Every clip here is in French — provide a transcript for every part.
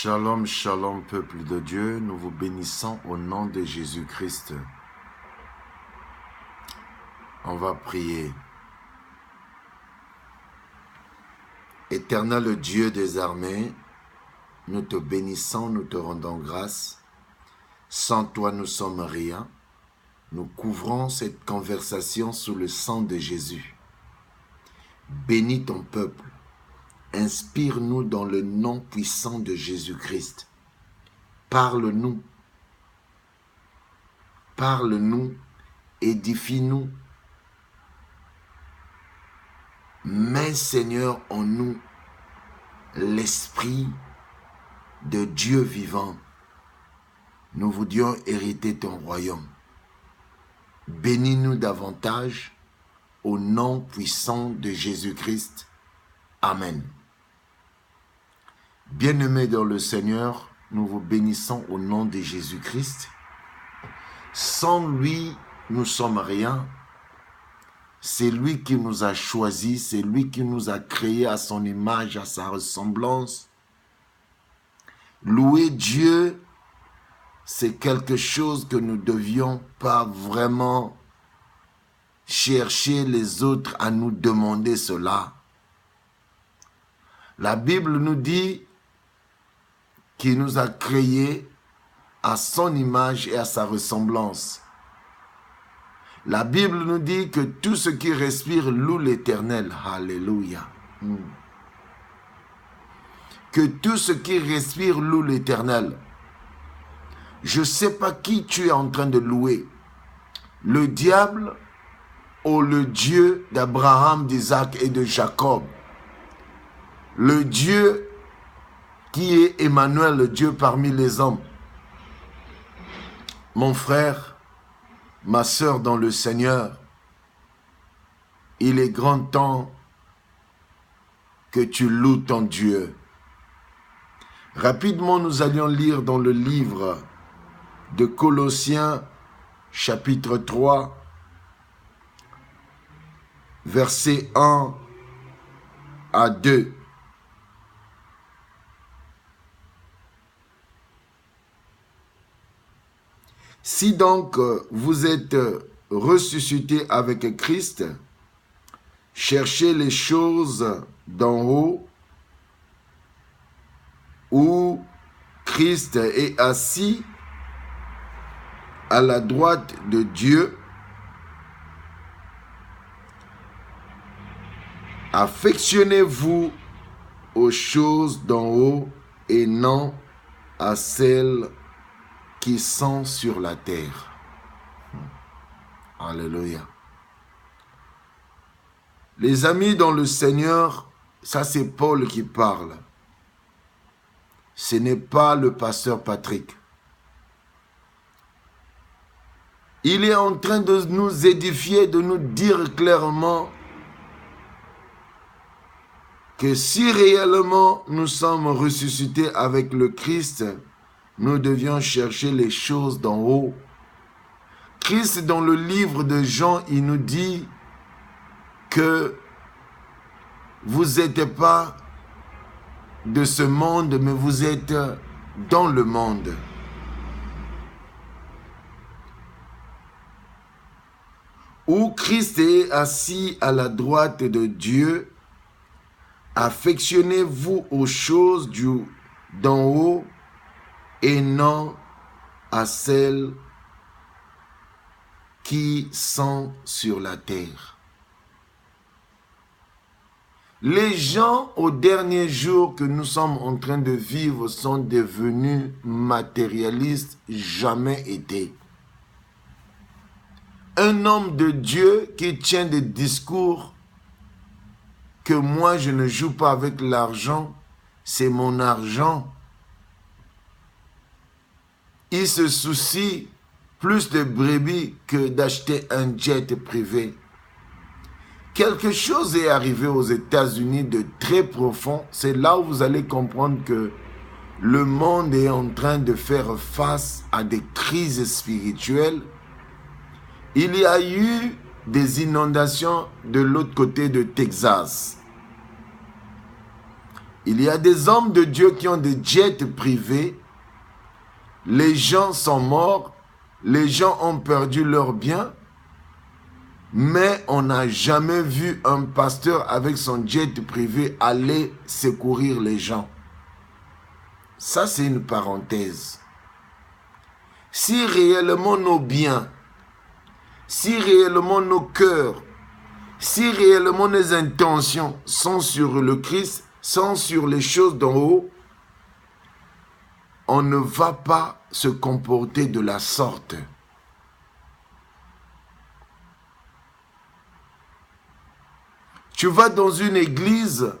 Shalom, shalom, peuple de Dieu, nous vous bénissons au nom de Jésus-Christ. On va prier. Éternel Dieu des armées, nous te bénissons, nous te rendons grâce. Sans toi, nous sommes rien. Nous couvrons cette conversation sous le sang de Jésus. Bénis ton peuple. Inspire-nous dans le nom puissant de Jésus-Christ. Parle-nous. Parle-nous. Édifie-nous. Mets, Seigneur, en nous l'esprit de Dieu vivant. Nous voulions hériter ton royaume. Bénis-nous davantage au nom puissant de Jésus-Christ. Amen. Bien-aimés dans le Seigneur, nous vous bénissons au nom de Jésus-Christ. Sans lui, nous sommes rien. C'est lui qui nous a choisis, c'est lui qui nous a créés à son image, à sa ressemblance. Louer Dieu, c'est quelque chose que nous ne devions pas vraiment chercher les autres à nous demander cela. La Bible nous dit qu'il nous a créés à son image et à sa ressemblance. La Bible nous dit que tout ce qui respire loue l'Éternel. Alléluia. Que tout ce qui respire loue l'Éternel. Je ne sais pas qui tu es en train de louer. Le diable ou le Dieu d'Abraham, d'Isaac et de Jacob. Le Dieu qui est Emmanuel, le Dieu parmi les hommes. Mon frère, ma sœur dans le Seigneur, il est grand temps que tu loues ton Dieu. Rapidement, nous allions lire dans le livre de Colossiens, chapitre 3, versets 1 à 2. Si donc vous êtes ressuscité avec Christ, cherchez les choses d'en haut, où Christ est assis à la droite de Dieu. Affectionnez-vous aux choses d'en haut et non à celles qui sont sur la terre. Alléluia. Les amis dans le Seigneur, ça c'est Paul qui parle. Ce n'est pas le pasteur Patrick. Il est en train de nous édifier, de nous dire clairement que si réellement nous sommes ressuscités avec le Christ, nous devions chercher les choses d'en haut. Christ, dans le livre de Jean, il nous dit que vous n'êtes pas de ce monde, mais vous êtes dans le monde. Où Christ est assis à la droite de Dieu, affectionnez-vous aux choses d'en haut et non à celles qui sont sur la terre. Les gens au dernier jour que nous sommes en train de vivre sont devenus matérialistes, jamais été. Un homme de Dieu qui tient des discours que moi je ne joue pas avec l'argent, c'est mon argent. Il se soucie plus de brebis que d'acheter un jet privé. Quelque chose est arrivé aux États-Unis de très profond. C'est là où vous allez comprendre que le monde est en train de faire face à des crises spirituelles. Il y a eu des inondations de l'autre côté de Texas. Il y a des hommes de Dieu qui ont des jets privés. Les gens sont morts. Les gens ont perdu leurs biens. Mais on n'a jamais vu un pasteur avec son jet privé aller secourir les gens. Ça, c'est une parenthèse. Si réellement nos biens, si réellement nos cœurs, si réellement nos intentions sont sur le Christ, sont sur les choses d'en haut, on ne va pas se comporter de la sorte. Tu vas dans une église,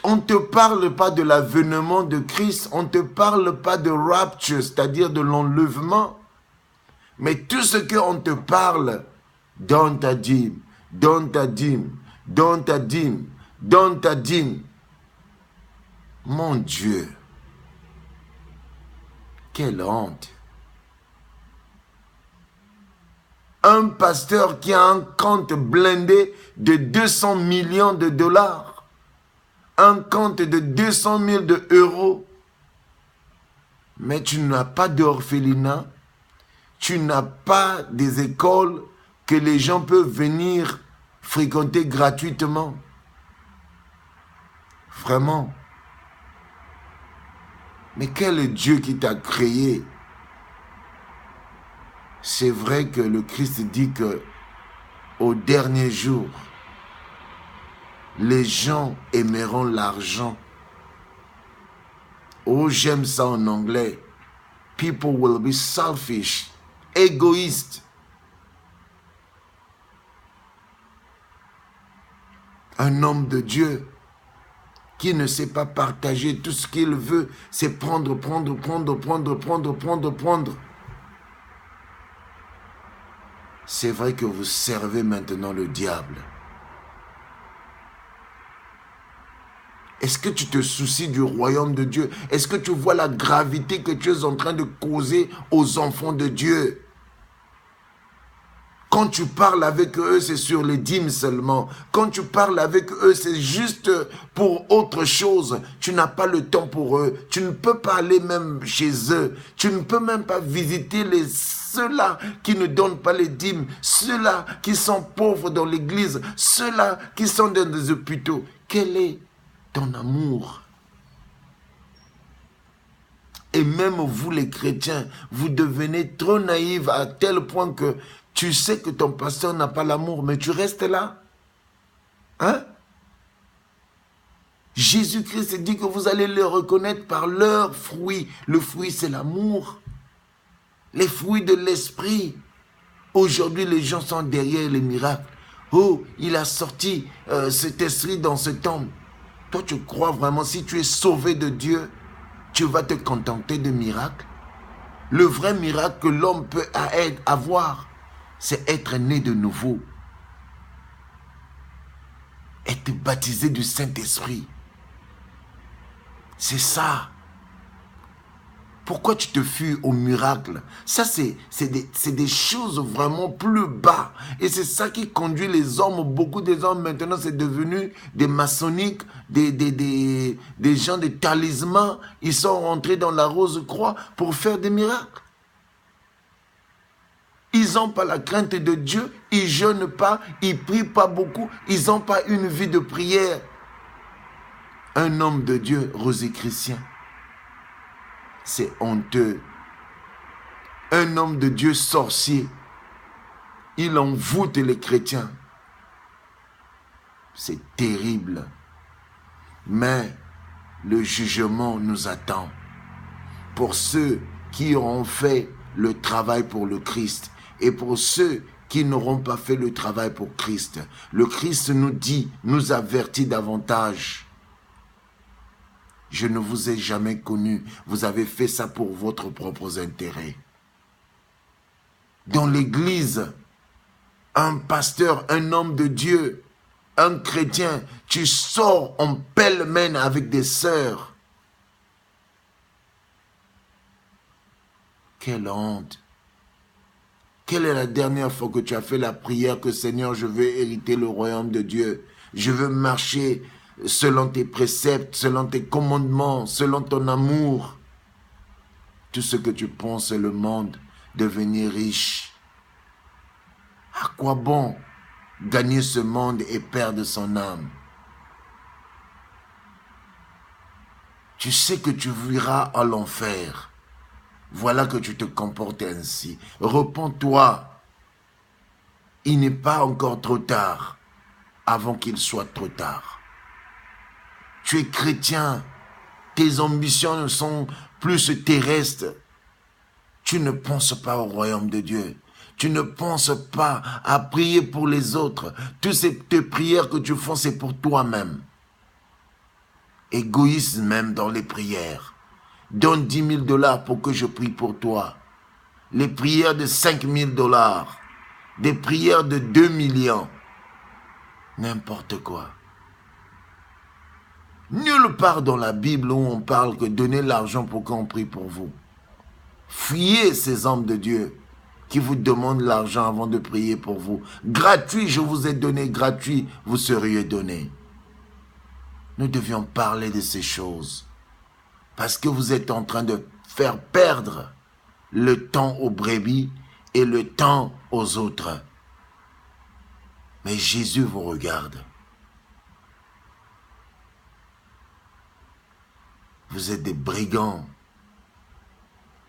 on ne te parle pas de l'avènement de Christ, on ne te parle pas de rapture, c'est-à-dire de l'enlèvement, mais tout ce qu'on te parle, donne ta dîme, donne ta dîme, donne ta dîme, donne ta dîme. Mon Dieu, quelle honte! Un pasteur qui a un compte blindé de 200 millions de dollars, un compte de 200 000 euros, mais tu n'as pas d'orphelinat, tu n'as pas des écoles que les gens peuvent venir fréquenter gratuitement. Vraiment. Mais quel est Dieu qui t'a créé? C'est vrai que le Christ dit que au dernier jour, les gens aimeront l'argent. Oh, j'aime ça en anglais. People will be selfish, égoïstes. Un homme de Dieu qui ne sait pas partager tout ce qu'il veut, c'est prendre, prendre, prendre, prendre, prendre, prendre, prendre. C'est vrai que vous servez maintenant le diable. Est-ce que tu te soucies du royaume de Dieu? Est-ce que tu vois la gravité que tu es en train de causer aux enfants de Dieu? Quand tu parles avec eux, c'est sur les dîmes seulement. Quand tu parles avec eux, c'est juste pour autre chose. Tu n'as pas le temps pour eux. Tu ne peux pas aller même chez eux. Tu ne peux même pas visiter ceux-là qui ne donnent pas les dîmes. Ceux-là qui sont pauvres dans l'église. Ceux-là qui sont dans des hôpitaux. Quel est ton amour? Et même vous les chrétiens, vous devenez trop naïfs à tel point que tu sais que ton pasteur n'a pas l'amour, mais tu restes là. Hein? Jésus-Christ dit que vous allez les reconnaître par leurs fruits. Le fruit, c'est l'amour. Les fruits de l'esprit. Aujourd'hui, les gens sont derrière les miracles. Oh, il a sorti cet esprit dans ce temple. Toi, tu crois vraiment, si tu es sauvé de Dieu, tu vas te contenter de miracles? Le vrai miracle que l'homme peut avoir, c'est être né de nouveau. Être baptisé du Saint-Esprit. C'est ça. Pourquoi tu te fuis au miracle? Ça, c'est des choses vraiment plus bas. Et c'est ça qui conduit les hommes. Beaucoup des hommes, maintenant, c'est devenu des maçonniques, des gens des talismans. Ils sont rentrés dans la Rose-Croix pour faire des miracles. Ils n'ont pas la crainte de Dieu, ils ne jeûnent pas, ils ne prient pas beaucoup, ils n'ont pas une vie de prière. Un homme de Dieu, Rosicrucien, c'est honteux. Un homme de Dieu sorcier, il envoûte les chrétiens. C'est terrible. Mais le jugement nous attend. Pour ceux qui auront fait le travail pour le Christ, et pour ceux qui n'auront pas fait le travail pour Christ. Le Christ nous dit, nous avertit davantage. Je ne vous ai jamais connu. Vous avez fait ça pour votre propre intérêt. Dans l'église, un pasteur, un homme de Dieu, un chrétien, tu sors en pêle-mêle avec des sœurs. Quelle honte! Quelle est la dernière fois que tu as fait la prière que Seigneur, je veux hériter le royaume de Dieu. Je veux marcher selon tes préceptes, selon tes commandements, selon ton amour. Tout ce que tu penses, c'est le monde, devenir riche. À quoi bon gagner ce monde et perdre son âme? Tu sais que tu vivras à l'enfer. Voilà que tu te comportes ainsi. Repens-toi. Il n'est pas encore trop tard avant qu'il soit trop tard. Tu es chrétien. Tes ambitions sont plus terrestres. Tu ne penses pas au royaume de Dieu. Tu ne penses pas à prier pour les autres. Toutes ces prières que tu fais, c'est pour toi-même. Égoïsme même dans les prières. Donne 10 000 $ pour que je prie pour toi. Les prières de 5 000 $. Des prières de 2 millions. N'importe quoi. Nulle part dans la Bible où on parle que donnez l'argent pour qu'on prie pour vous. Fuyez ces hommes de Dieu qui vous demandent l'argent avant de prier pour vous. Gratuit, je vous ai donné, gratuit, vous seriez donné. Nous devions parler de ces choses. Parce que vous êtes en train de faire perdre le temps aux brebis et le temps aux autres. Mais Jésus vous regarde. Vous êtes des brigands.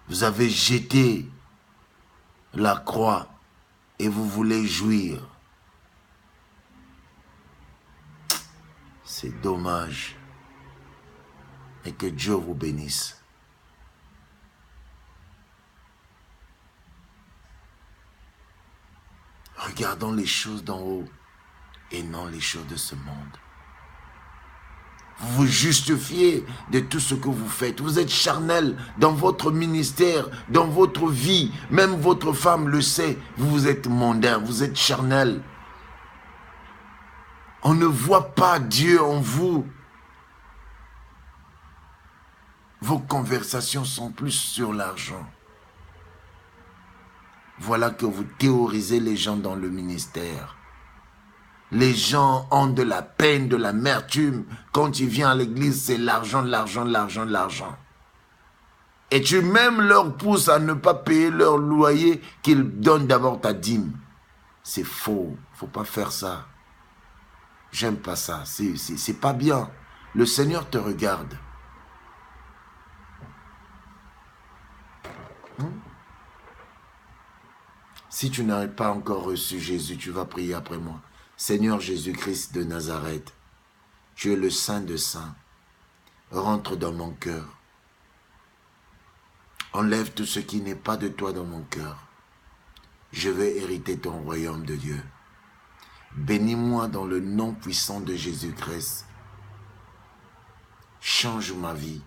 Vous avez jeté la croix et vous voulez jouir. C'est dommage. Et que Dieu vous bénisse. Regardons les choses d'en haut et non les choses de ce monde. Vous vous justifiez de tout ce que vous faites. Vous êtes charnel dans votre ministère, dans votre vie. Même votre femme le sait. Vous êtes mondain, vous êtes charnel. On ne voit pas Dieu en vous. Vos conversations sont plus sur l'argent. Voilà que vous théorisez les gens dans le ministère. Les gens ont de la peine, de l'amertume. Quand ils viennent à l'église, c'est l'argent, l'argent, l'argent, l'argent. Et tu même leur pousses à ne pas payer leur loyer, qu'ils donnent d'abord ta dîme. C'est faux. Il ne faut pas faire ça. J'aime pas ça. C'est pas bien. Le Seigneur te regarde. Si tu n'as pas encore reçu Jésus, tu vas prier après moi. Seigneur Jésus-Christ de Nazareth, tu es le Saint de Saints. Rentre dans mon cœur. Enlève tout ce qui n'est pas de toi dans mon cœur. Je veux hériter ton royaume de Dieu. Bénis-moi dans le nom puissant de Jésus-Christ. Change ma vie,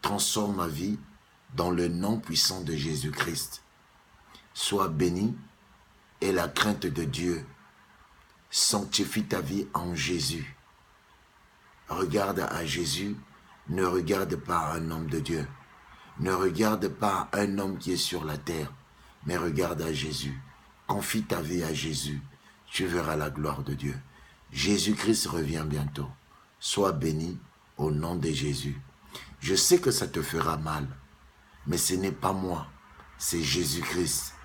transforme ma vie dans le nom puissant de Jésus-Christ. Sois béni et la crainte de Dieu. Sanctifie ta vie en Jésus. Regarde à Jésus, ne regarde pas un homme de Dieu. Ne regarde pas un homme qui est sur la terre, mais regarde à Jésus. Confie ta vie à Jésus, tu verras la gloire de Dieu. Jésus-Christ revient bientôt. Sois béni au nom de Jésus. Je sais que ça te fera mal, mais ce n'est pas moi, c'est Jésus-Christ.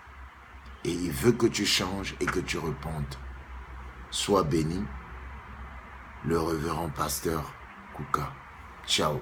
Et il veut que tu changes et que tu repentes. Sois béni, le révérend pasteur Kouka. Ciao.